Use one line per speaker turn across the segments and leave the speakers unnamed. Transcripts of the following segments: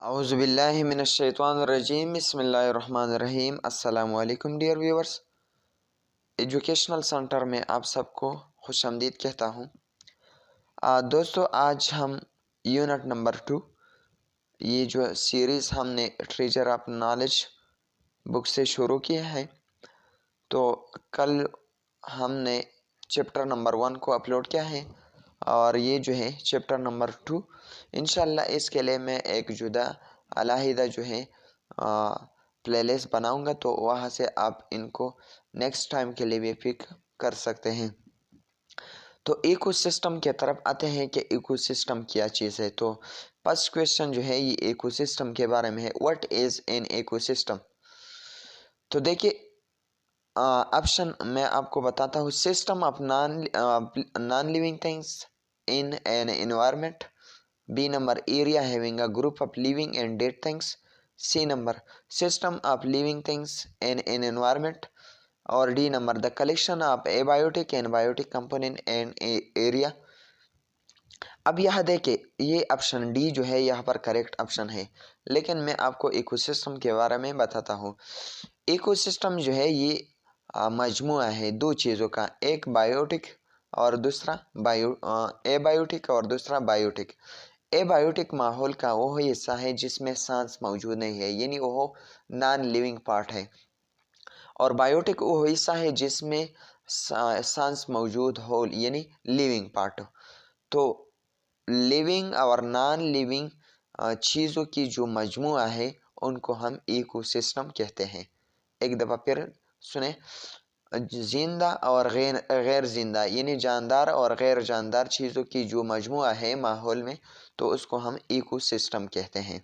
औज़ुबिल्लाहि मिनश्शैतानिर्रजीम बिस्मिल्लाहिर्रहमानिर्रहीम। अस्सलामु अलैकुम डियर व्यूअर्स, एजुकेशनल सेंटर में आप सबको खुशामदीद कहता हूँ। दोस्तों, आज हम यूनिट नंबर 2 ये जो सीरीज़ हमने ट्रेजर ऑफ नॉलेज बुक से शुरू किया है, तो कल हमने चैप्टर नंबर 1 को अपलोड किया है और ये जो है चैप्टर नंबर 2 इंशाल्लाह इसके लिए मैं एक जुदा अलहदा जो है प्लेलिस्ट बनाऊंगा, तो वहाँ से आप इनको नेक्स्ट टाइम के लिए भी पिक कर सकते हैं। तो इकोसिस्टम के तरफ आते हैं कि इकोसिस्टम क्या चीज़ है। तो फर्स्ट क्वेश्चन जो है ये इकोसिस्टम के बारे में है, व्हाट इज़ एन इकोसिस्टम। तो देखिए ऑप्शन मैं आपको बताता हूँ, system of non living things in an environment. B number, area having a group of living and dead things. C number, system of living things in an environment. और D number, the collection of abiotic and biotic component in area. अब यह देखे ये option D जो है यहाँ पर correct option है, लेकिन मैं आपको इकोसिस्टम के बारे में बताता हूँ। इकोसिस्टम जो है ये मजमुआ है दो चीज़ों का, एक बायोटिक और दूसरा एबायोटिक और दूसरा बायोटिक। एबायोटिक माहौल का वो हिस्सा है जिसमें सांस मौजूद नहीं है, यानी वो नॉन लिविंग पार्ट है, और बायोटिक वो हिस्सा है जिसमें सांस मौजूद हो, यानी लिविंग पार्ट। तो लिविंग और नॉन लिविंग चीज़ों की जो मजमुआ है उनको हम इकोसिस्टम कहते हैं। एक दफ़ा फिर सुने, जिंदा और गैर जिंदा यानी जानदार और गैर जानदार चीज़ों की जो मजमुआ है माहौल में, तो उसको हम इकोसिस्टम कहते हैं।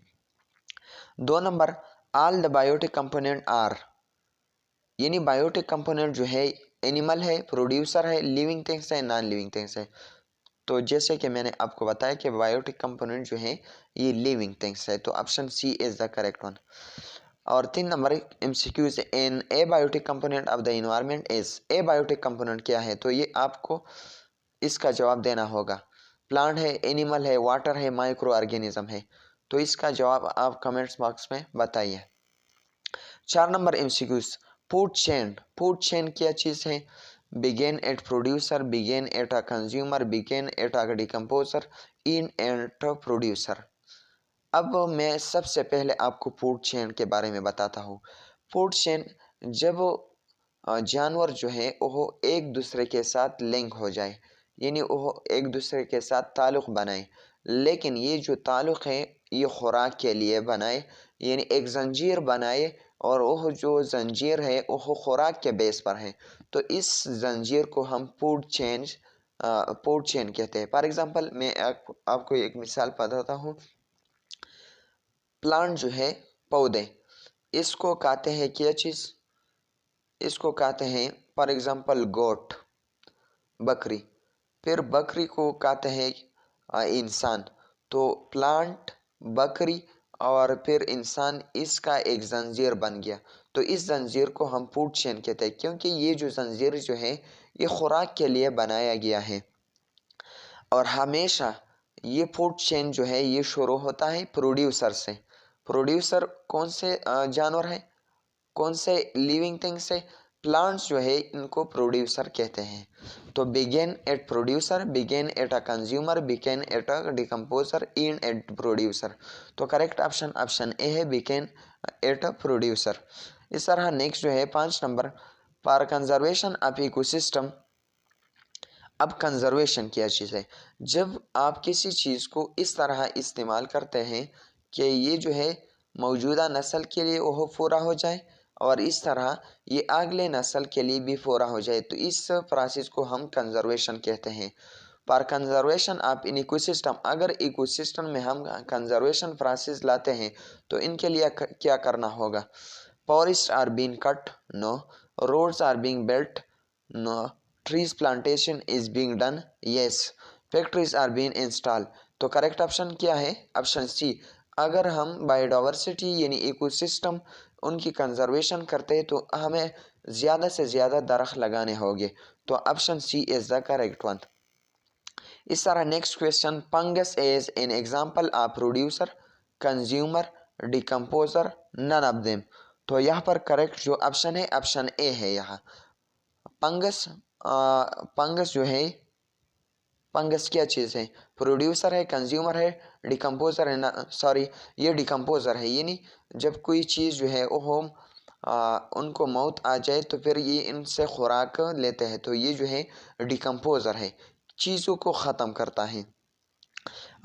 2 number, all the biotic component are, यानी बायोटिक कंपोनेंट जो है एनिमल है, प्रोड्यूसर है, लिविंग थिंग्स है, नॉन लिविंग थिंग्स है। तो जैसे कि मैंने आपको बताया कि बायोटिक कंपोनेंट जो है ये लिविंग थिंग्स है, तो option C is the correct one. और 3 number, MCQs in abiotic component of the environment is. Abiotic component क्या है, तो ये आपको इसका जवाब देना होगा। प्लांट है, एनिमल है, वाटर है, माइक्रो ऑर्गेनिज्म है, तो इसका जवाब आप कमेंट्स बॉक्स में बताइए। 4 number MCQs, food chain. Food chain क्या चीज़ है, begin at producer, begin at a consumer, begin at a decomposer, end at a producer. अब मैं सबसे पहले आपको फूड चेन के बारे में बताता हूँ। फूड चेन जब जानवर जो है वो एक दूसरे के साथ लिंक हो जाए, यानी वो एक दूसरे के साथ ताल्लुक़ बनाए, लेकिन ये जो ताल्लुक़ है ये खुराक के लिए बनाए, यानी एक जंजीर बनाए, और वो जो जंजीर है वो खुराक के बेस पर है, तो इस जंजीर को हम फूड चेन कहते हैं। फॉर एग्ज़ाम्पल मैं आपको एक मिसाल बताता हूँ। प्लांट जो है, पौधे, इसको कहते हैं क्या चीज़, इसको कहते हैं फॉर एग्ज़ाम्पल गोट, बकरी, फिर बकरी को कहते हैं इंसान। तो प्लांट, बकरी और फिर इंसान, इसका एक जंजीर बन गया, तो इस जंजीर को हम फूड चेन कहते हैं, क्योंकि ये जो जंजीर जो है ये खुराक के लिए बनाया गया है। और हमेशा ये फूड चेन जो है ये शुरू होता है प्रोड्यूसर से। प्रोड्यूसर कौन से जानवर है, कौन से लिविंग थिंग्स है, प्लांट्स जो है इनको प्रोड्यूसर कहते हैं। तो begin at producer, begin at a consumer, begin at a decomposer, end at producer. तो करेक्ट ऑप्शन ऑप्शन ए है, बिगेन एट अ प्रोड्यूसर। इस तरह नेक्स्ट जो है 5 number, for conservation of ecosystem. अब कंजर्वेशन क्या चीज़ है, जब आप किसी चीज़ को इस तरह इस्तेमाल करते हैं कि ये जो है मौजूदा नस्ल के लिए वो पूरा हो जाए और इस तरह ये अगले नस्ल के लिए भी पूरा हो जाए, तो इस प्रोसेस को हम कंजर्वेशन कहते हैं। पर कंजर्वेशन ऑफ इन इकोसिस्टम, अगर इकोसिस्टम में हम कंजर्वेशन प्रोसेस लाते हैं तो इनके लिए क्या करना होगा। Forest are being cut, no. Roads are being built, no. Trees plantation is being done, yes. Factories are being install. तो करेक्ट ऑप्शन क्या है, ऑप्शन सी। अगर हम बायोडाइवर्सिटी यानी इकोसिस्टम उनकी कंजर्वेशन करते हैं तो हमें ज़्यादा से ज़्यादा दरख्त लगाने होंगे, तो option C is the correct one. इस तरह next question, fungus is an example of producer. Consumer, decomposer, none of them. तो यहाँ पर करेक्ट जो ऑप्शन है ऑप्शन ए है। यहाँ फंगस, फंगस जो है, फंगस क्या चीज़ है? प्रोड्यूसर है, कंज्यूमर है, डिकम्पोजर है ना, सॉरी ये डिकम्पोजर है। ये नहीं, जब कोई चीज़ जो है वो उनको मौत आ जाए तो फिर ये इनसे खुराक लेते हैं, तो ये जो है डिकम्पोजर है, चीज़ों को ख़त्म करता है।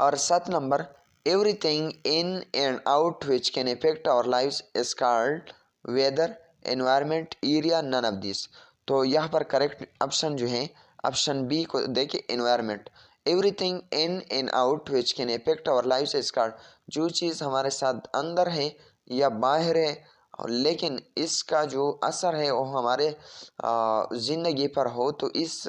और 7 number, everything in and out which can effect our lives is called weather, environment, area, none of this. तो यहाँ पर करेक्ट ऑप्शन जो है ऑप्शन बी को देखिए, environment. Everything in and out which can effect our lives is called, जो चीज़ हमारे साथ अंदर है या बाहर है लेकिन इसका जो असर है वो हमारे ज़िंदगी पर हो, तो इस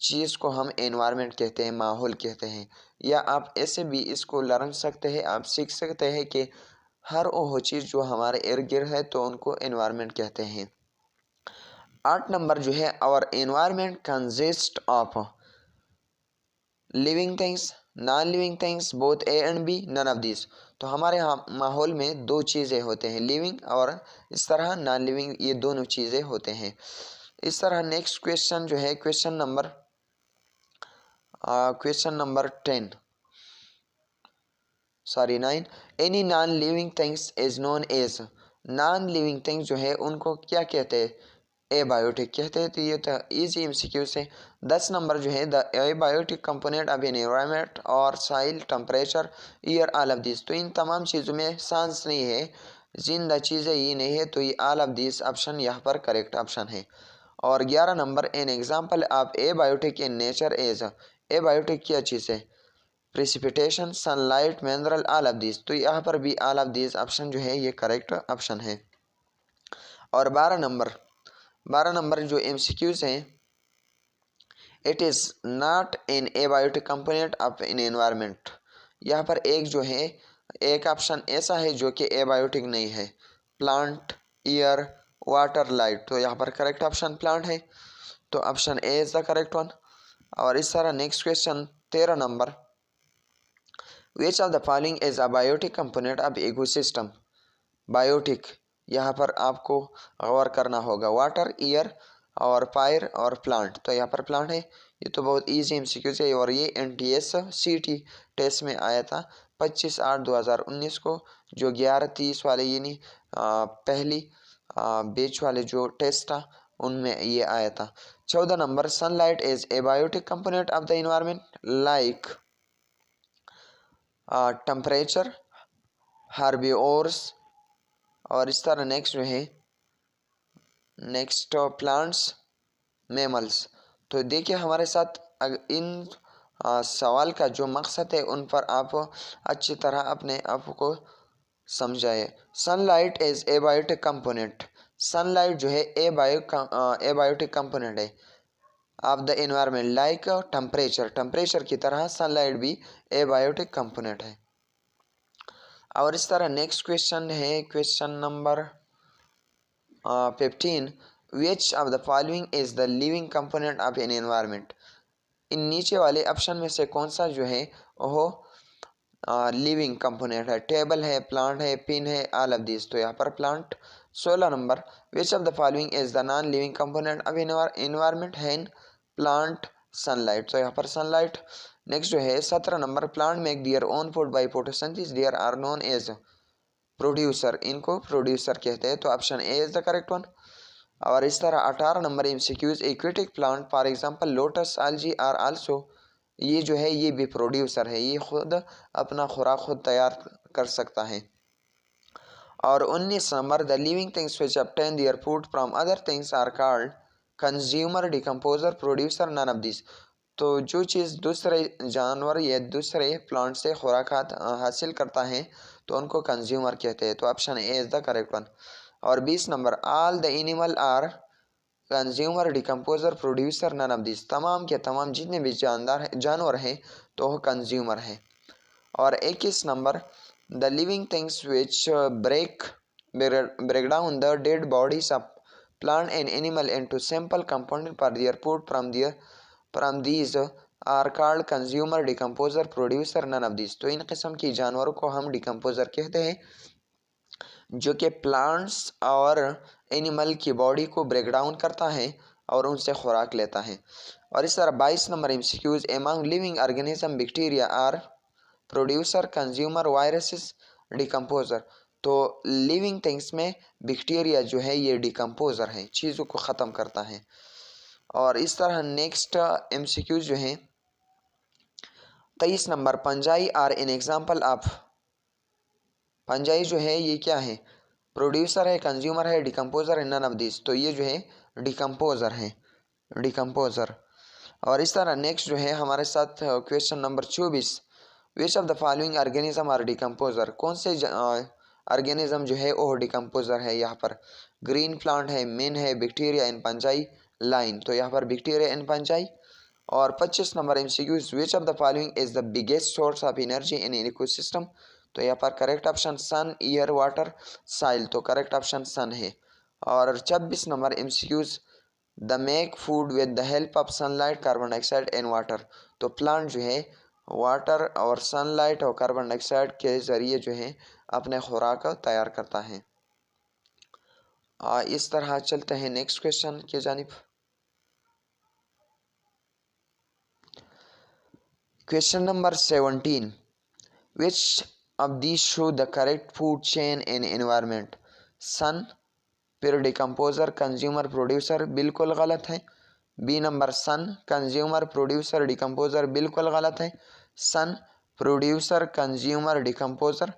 चीज़ को हम एनवायरनमेंट कहते हैं, माहौल कहते हैं। या आप ऐसे भी इसको लर्न सकते हैं, आप सीख सकते हैं कि हर वो चीज़ जो हमारे इर्द गिर्द है तो उनको एनवायरनमेंट कहते हैं। 8 नंबर जो है, our environment consist of living things, non living things, both A and B, none of this. तो हमारे यहाँ माहौल में दो चीज़ें होते हैं, लिविंग और इस तरह नॉन लिविंग, ये दोनों चीज़ें होते हैं। इस तरह नेक्स्ट क्वेश्चन जो है question number 9, any non living things is known as, non living things जो है उनको क्या कहते हैं? एबायोटिक कहते हैं। तो ये तो ईजी एमसीक्यू से। 10 नंबर जो है, the abiotic component of an environment और soil, temperature, year, all of this. तो इन तमाम चीज़ों में सांस नहीं है, जिंदा चीज़ें ये नहीं है, तो ये ऑल ऑफ दिस ऑप्शन यहाँ पर करेक्ट ऑप्शन है। और 11 number, an example of abiotic in nature as, abiotic क्या चीज़ है? Precipitation, sunlight, mineral, all of this. तो यहाँ पर भी ऑल ऑफ दिस ऑप्शन जो है ये करेक्ट ऑप्शन है। और 12 नंबर जो एमसीक्यूज हैं, it is not an abiotic component of an environment. यहाँ पर एक जो है, एक ऑप्शन ऐसा है जो कि एबायोटिक नहीं है, प्लांट, एयर, वाटर, लाइट। तो यहाँ पर करेक्ट ऑप्शन प्लांट है, तो option A is the correct one. और इस तरह next question 13 number, which of the following is a biotic component of ecosystem. Biotic यहाँ पर आपको गौर करना होगा, वाटर, एयर और फायर और प्लांट। तो यहाँ पर प्लांट है। ये तो बहुत इजी एमसीक्यू है और ये NTS CT टेस्ट में आया था 25/8/2019 को, जो 11:30 वाले यानी पहली बैच वाले जो टेस्ट था उनमें ये आया था। 14 नंबर, sunlight is a biotic component of the environment like temperature, herbivores. और इस तरह नेक्स्ट जो है, नेक्स्ट प्लांट्स, मैमल्स। तो देखिए हमारे साथ इन सवाल का जो मकसद है उन पर आप अच्छी तरह अपने आप को समझाए। Sunlight is abiotic component, sunlight जो है एबायोटिक कंपोनेंट है of the environment like temperature, temperature की तरह सनलाइट भी एबायोटिक कंपोनेंट है। और इस तरह नेक्स्ट क्वेश्चन है question number 15, which of the following is the living component of an environment. इन नीचे वाले ऑप्शन में से कौन सा जो है वो लिविंग कंपोनेंट है? टेबल है, प्लांट है, पिन है, ऑल ऑफ दिस। तो यहाँ पर plant. 16 number, which of the following is the non living component of environment है? Plant, sunlight. तो यहाँ पर सनलाइट। नेक्स्ट जो है 17 number, plant make their own food by photosynthesis, there are known as producer, इनको प्रोड्यूसर कहते हैं। तो option A is the correct one. और इस तरह 18 number MCQs, aquatic plant for example lotus, algae are also, ये जो है ये भी प्रोड्यूसर है, ये खुद अपना खुराक खुद तैयार कर सकता है। और 19 number, the living things which obtain their food from other things are called consumer, decomposer, producer, none of this. तो जो चीज़ दूसरे जानवर या दूसरे प्लांट से खुराक हासिल करता है तो उनको कंज्यूमर कहते हैं। तो option A is the correct one. और 20 number, all the animal are consumer, decomposer, producer, none of this. तमाम के तमाम जितने भी जानवर हैं तो वह कंज्यूमर हैं। और 21 number, the living things which break down the dead bodies of plant and animal into simple component for their food from these are called consumer, decomposer, producer, none of this. तो इन किस्म की जानवरों को हम decomposer कहते हैं, जो कि प्लांट्स और एनिमल की बॉडी को ब्रेक डाउन करता है और उनसे खुराक लेता है। और इस तरह 22 number MCQs, among living organism bacteria are producer, consumer, viruses, decomposer. तो लिविंग थिंग्स में बैक्टीरिया जो है ये डिकम्पोजर है, चीज़ों को ख़त्म करता है। और इस तरह नेक्स्ट एमसीक्यूज जो है 23 number, fungi are an example of. Fungi जो है ये क्या है, प्रोड्यूसर है, कंज्यूमर है, डिकम्पोजर है, नन ऑफ दिस। तो ये जो है डिकम्पोजर है, डिकम्पोजर। और इस तरह नेक्स्ट जो है हमारे साथ question number 24, which of the following organism are decomposer. कौन से ऑर्गेनिज्म जो है वो डिकम्पोजर है। यहाँ पर ग्रीन प्लांट है, मेन है, बैक्टीरिया एंड पंजाई, लाइन। तो यहाँ पर बैक्टीरिया एंड पंजाई। और 25 number MCQs, which of the following is the biggest source of energy in ecosystem. तो यहाँ पर करेक्ट ऑप्शन सन, एयर, वाटर, साइल। तो करेक्ट ऑप्शन सन है। और 26 number MCQs, the make food with the help of sunlight, carbon dioxide and water. तो plant जो है water और सनलाइट और कार्बन डाइऑक्साइड के ज़रिए जो है अपने खुराक तैयार करता है। इस तरह चलते हैं नेक्स्ट क्वेश्चन की जानिब। Question number 17, which of these show the correct food chain in environment. Sun, फिर डिकम्पोजर, कंज्यूमर, प्रोड्यूसर, बिल्कुल गलत है। B number sun, consumer, producer, decomposer, बिल्कुल गलत है। सन, प्रोड्यूसर, कंज्यूमर, डिकम्पोजर,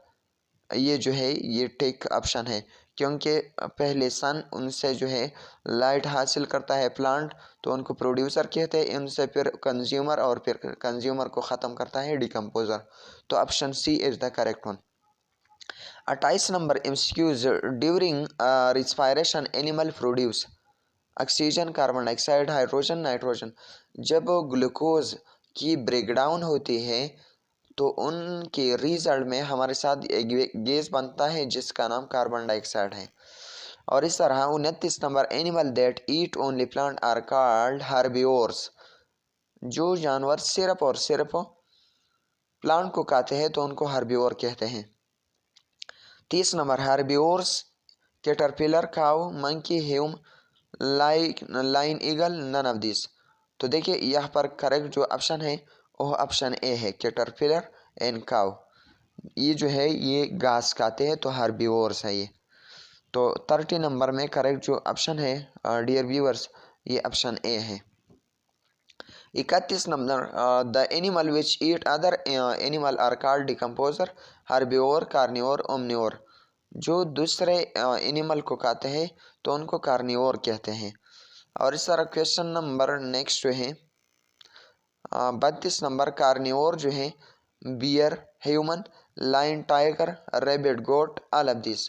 ये जो है ये टिक ऑप्शन है, क्योंकि पहले सन उनसे जो है लाइट हासिल करता है प्लांट, तो उनको प्रोड्यूसर कहते हैं, उनसे फिर कंज्यूमर और फिर कंज्यूमर को ख़त्म करता है डिकम्पोजर। तो option C is the correct one. 28 number MCQs, during respiration animal produce oxygen, carbon dioxide, hydrogen, nitrogen. जब ग्लूकोज की ब्रेकडाउन होती है तो उनके रिजल्ट में हमारे साथ एक गैस बनता है जिसका नाम कार्बन डाइऑक्साइड है। और इस तरह 29 number, animal that eat only plant are called herbivores. जो जानवर सिर्फ और सिर्फ प्लांट को खाते हैं तो उनको हर्बिवोर कहते हैं। 30 number, herbivores caterpillar, cow, monkey, human, lion, eagle, none of this. तो देखिए यहाँ पर करेक्ट जो ऑप्शन है वो ऑप्शन ए है, कैटरपिलर एंड काऊ। ये जो है ये घास खाते हैं तो हर्बिवोर्स है ये। तो 30 नंबर में करेक्ट जो ऑप्शन है डियर व्यूअर्स ये ऑप्शन ए है। 31 number, the animal which eat other animal are called decomposer, herbivore, carnivore, omnivore. जो दूसरे एनिमल को खाते हैं तो उनको कार्निवोर कहते हैं। और इस तरह क्वेश्चन नंबर नेक्स्ट जो है 32 नंबर, कार्निवोर जो है bear, human, lion, tiger, rabbit, goat, all of this.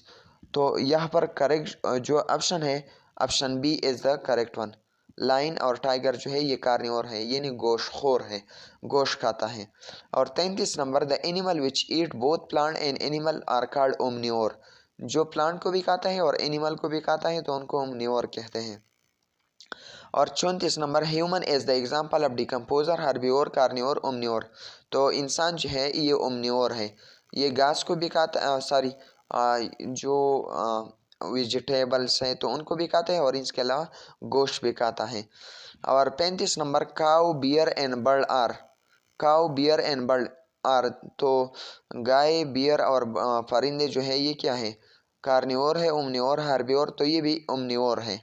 तो यहाँ पर करेक्ट जो ऑप्शन है option B is the correct one. Lion और टाइगर जो है ये कार्निवोर है, यानी गोश्तखोर है, गोश्त खाता है। और 33 number, the animal which eat both plant and animal are called omnivore. जो प्लांट को भी खाता है और एनिमल को भी खाता है तो उनको ओमनिवोर कहते हैं। और 34 number, human is the example of decomposer, herbivore, carnivore, omnivore. तो इंसान जो है ये ओमनिवोर है, ये घास को भी खाता, सॉरी जो वेजिटेबल्स हैं तो उनको भी खाता है और इसके अलावा गोश्त भी खाता है। और 35 number, cow, bear and bird are. Cow, bear and bird are. तो गाय, बियर और परिंदे जो है ये क्या है, कार्निवोर है, ओमनिवोर, हर्बिवोर। तो ये भी ओमनिवोर है।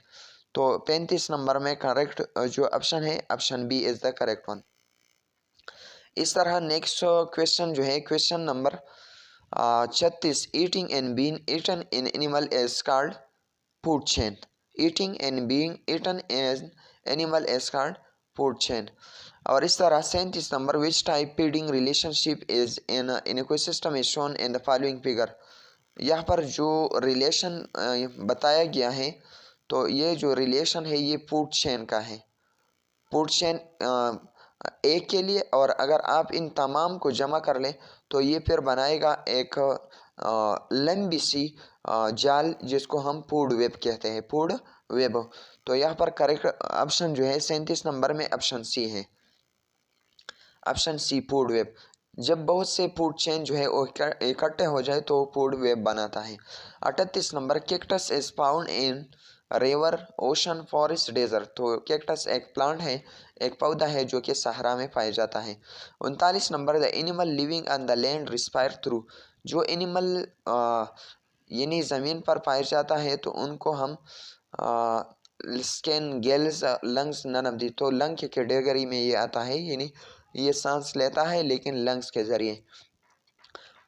तो 35 नंबर में करेक्ट जो ऑप्शन है option B is the correct one. इस तरह नेक्स्ट क्वेश्चन जो है question number 36, eating and being eaten in animal is called food chain. Eating and being eaten an animal is called food chain. और इस तरह 37 number, which type feeding relationship is in ecosystem is shown in the following figure. यहाँ पर जो relation बताया गया है तो ये जो रिलेशन है ये फूड चेन का है। फूड चेन एक के लिए, और अगर आप इन तमाम को जमा कर लें तो ये फिर बनाएगा एक लंबी सी जाल जिसको हम फूड वेब कहते हैं, फूड वेब। तो यहाँ पर करेक्ट ऑप्शन जो है 37 नंबर में ऑप्शन सी है। Option C food web. जब बहुत से फूड चेन जो है वो इकट्ठे हो जाए तो फूड वेब बनाता है। 38 number, cactus is found in river, ocean, forest, desert. तो कैक्टस एक प्लांट है, एक पौधा है जो कि सहरा में पाया जाता है। 39 number, the animal living on the land respire through. जो एनिमल यानी ज़मीन पर पाया जाता है तो उनको हम skin, gills, lungs, none of the. तो लंग की कैटेगरी में ये आता है, यानी ये सांस लेता है लेकिन लंग्स के ज़रिए।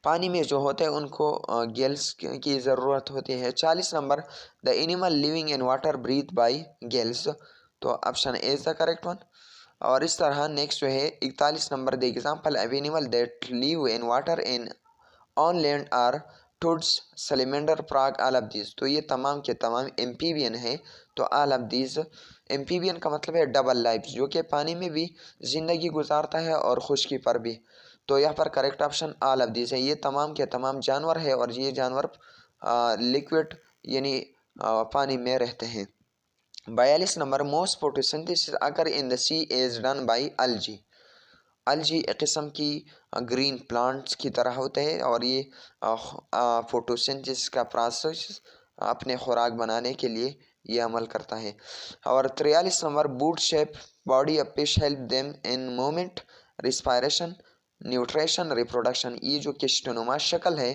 पानी में जो होते हैं उनको गिल्स की ज़रूरत होती है। 40 number, the animal living in water breathe by gills. तो option A is the correct one. और इस तरह नेक्स्ट जो है 41 number, the example of animal that live in water in on land are toads, salamander, frog, all of these. तो ये तमाम के तमाम एम्फीबियन है। तो ऑल ऑफ दीज, एम्फीबियन का मतलब है डबल लाइफ, जो कि पानी में भी ज़िंदगी गुजारता है और खुश्की पर भी। तो यहाँ पर correct option all of these है। ये तमाम के तमाम जानवर है और ये जानवर लिक्विड यानी पानी में रहते हैं। 42 number, most photosynthesis occur in the sea is done by algae. Algae एक किस्म की ग्रीन प्लांट्स की तरह होते हैं और ये फोटोसिंथेसिस का प्रोसेस अपने खुराक बनाने के लिए ये अमल करता है। और 43 number, boot shape body of fish help them in movement, respiration, nutrition, reproduction. ये जो किश्तनुमा शक्ल है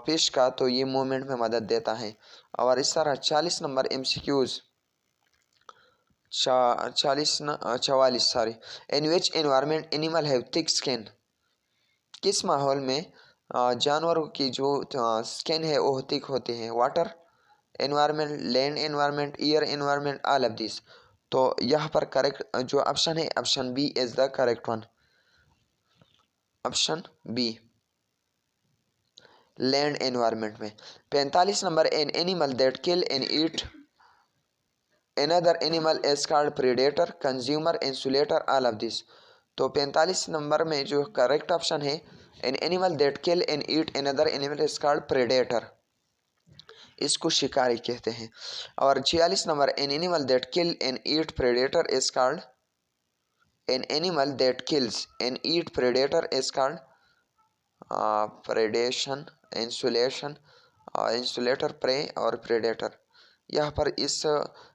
फिश का तो ये मूवमेंट में मदद देता है। और इस तरह 40 number MCQs 44 sorry, in which environment animal have thick skin. किस माहौल में जानवरों की जो स्किन है वो थिक होती है। Water environment, land environment, air environment, all of this. तो यहाँ पर करेक्ट जो ऑप्शन है option B is the correct one. Option B land environment में। 45 number, an animal that kill and eat another animal is called predator, consumer, insulator, all of this। तो 45 number में जो correct option है, an animal that kill and eat another animal is called predator। इसको शिकारी कहते हैं। और 46 number, an animal that kill and eat predator is called, an animal that kills and eat predator is called predation, insulation, insulator, prey और predator। यहाँ पर इस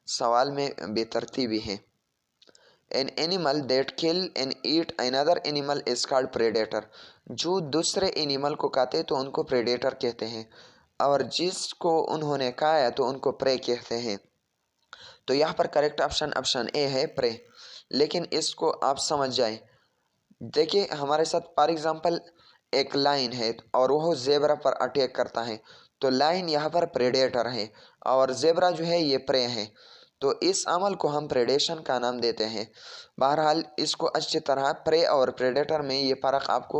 सवाल में बेतरतीबी है। N animal that kill and eat another animal is called predator. जो दूसरे animal को खाते तो उनको प्रेडेटर कहते हैं और जिसको उन्होंने खाया तो उनको प्रे कहते हैं। तो यहाँ पर करेक्ट ऑप्शन ऑप्शन ए है, प्रे। लेकिन इसको आप समझ जाए। देखिए हमारे साथ फॉर एग्जांपल एक लाइन है और वह जेबरा पर अटैक करता है, तो लाइन यहाँ पर प्रेडेटर है और जेबरा जो है ये प्रे है। तो इस अमल को हम प्रेडेशन का नाम देते हैं। बहरहाल इसको अच्छी तरह प्रे और प्रेडेटर में ये फ़र्क आपको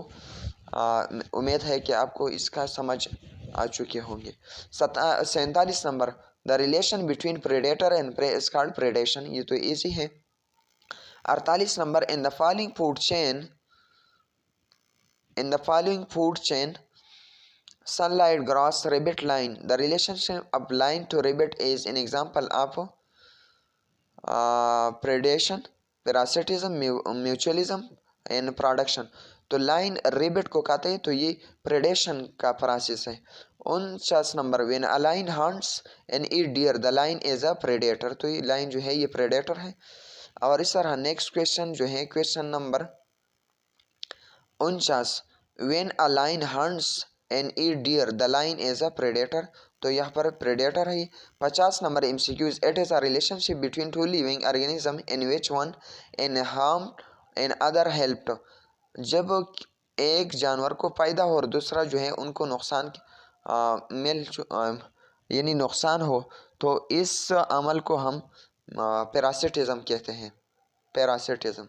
उम्मीद है कि आपको इसका समझ आ चुके होंगे। 47 number, the relation between predator and prey is called predation. ये तो ईजी है। 48 number, in the following food chain, in the following food chain, sunlight, grass, rabbit, line, the relationship of line to rabbit is an example of predation, parasitism, mutualism and production। तो line rebate को कहते हैं तो ये predation का process है। 49 number, when a lion hunts and eat deer the lion is a predator. तो ये लाइन जो है ये प्रेडेटर है। और इस तरह नेक्स्ट क्वेश्चन जो है question number 49, when a lion hunts and eat deer the lion is a predator। तो यहाँ पर प्रेडेटर है। 50 number MCQs, it is a relationship between two living organism in which one in harm and other helped. जब एक जानवर को फायदा हो और दूसरा जो है उनको नुकसान यानी नुकसान हो तो इस अमल को हम पैरासिटिज्म कहते हैं, पैरासिटिज्म।